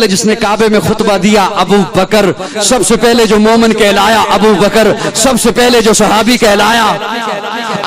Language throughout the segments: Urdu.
جس نے کعبے میں خطبہ دیا ابو بکر، سب سے پہلے جو مومن کہلایا ابو بکر، سب سے پہلے جو صحابی کہلایا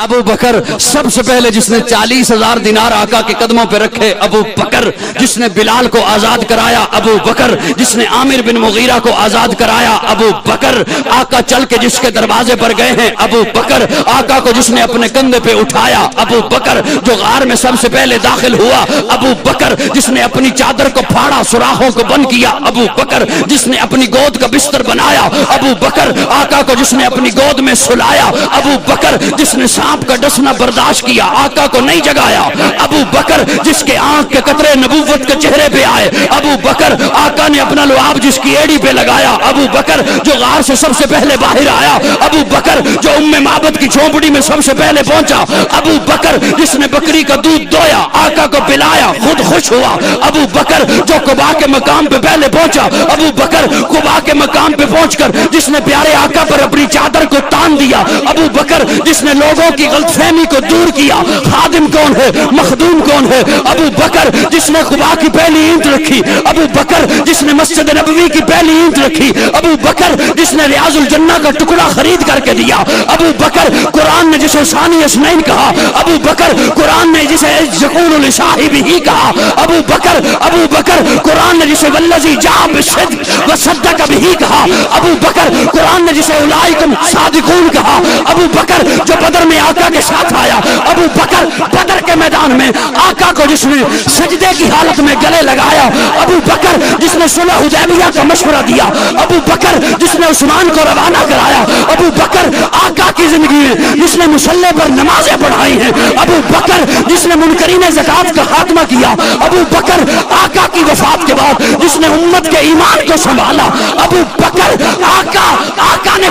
ابو بکر، سب سے پہلے جس نے 40,000 دینار آقا کے قدموں پہ رکھے ابو بکر، جس نے بلال کو آزاد کرایا ابو بکر، جس نے عامر بن مغیرہ کو آزاد کرایا ابو بکر، آقا چل کے جس کے دروازے پر گئے ہیں ابو بکر، آقا کو جس نے اپنے کندھے پہ اٹھایا ابو بکر، جو غار میں سب سے پہلے داخل ہوا ابو بکر، جس نے اپنی چادر کو پھاڑا سوراخوں کو بند کیا ابو بکر، جس نے اپنی گود کا بستر بنایا ابو بکر، آقا کو جس نے اپنی گود میں سلایا ابو بکر، جس نے سانپ کا ڈسنا برداشت کیا آقا کو نہیں جگایا ابو بکر، جس کے آنکھ کے قطرے نبوت کے چہرے پہ آئے ابو بکر، آقا نے اپنا لعاب جس کی ایڑی پہ لگایا ابو بکر، جو غار سے سب سے پہلے باہر آیا ابو بکر، جو معبد کی جھونپڑی میں سب سے پہلے پہنچا ابو بکر، جس نے بکری کا دودھ دویا آقا کو پلایا خود خوش ہوا ابو بکر، جو قباء کے مقام پہ پہلے پہنچا ابو بکر، قباء کے مقام پہ پہنچ کر جس نے پیارے آقا پر اپنی چادر کو تان دیا ابو بکر، جس نے لوگوں کی غلط فہمی کو دور کیا خادم کون ہے مخدوم کون ہے ابو بکر، جس نے قباء کی پہلی اینٹ رکھی ابو بکر، جس نے مسجد نبوی کی پہلی اینٹ رکھی ابو بکر، جس نے ریاض الجنہ کا ٹکڑا خرید کر کے دیا ابو بکر، قرآن نے جسے ثانی اسنین کہا ابو بکر، قرآن نے جسے یقول لصاحبہ کہا ابو بکر، ابو بکر، قرآن نے جسے والذی جاء بالصدق وصدق بہ کہا ابو بکر، قرآن نے جسے اولئکم صادقون کہا ابو بکر، جو بدر میں آقا کے ساتھ آیا ابو بکر، بدر کے میدان میں آقا کو جس نے سجدے کی حالت میں گلے لگایا ابو بکر، جس نے صلح حدیبیہ کا مشورہ دیا ابو بکر، جس نے عثمان کو روانہ کرایا ابو بکر، آقا کی زندگی میں جس نے مصلی پر نمازیں پڑھائی ہیں ابو بکر، جس نے منکرین زکوٰۃ کا خاتمہ کیا ابو بکر، آقا کی وفات کے بعد جس نے امت کے ایمان کو سنبھالا ابو بکر، آقا نے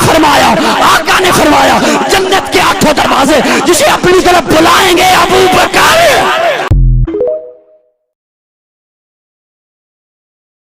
فرمایا جنت کے 8 دروازے جسے اپنی طرف بلائیں گے ابو بکر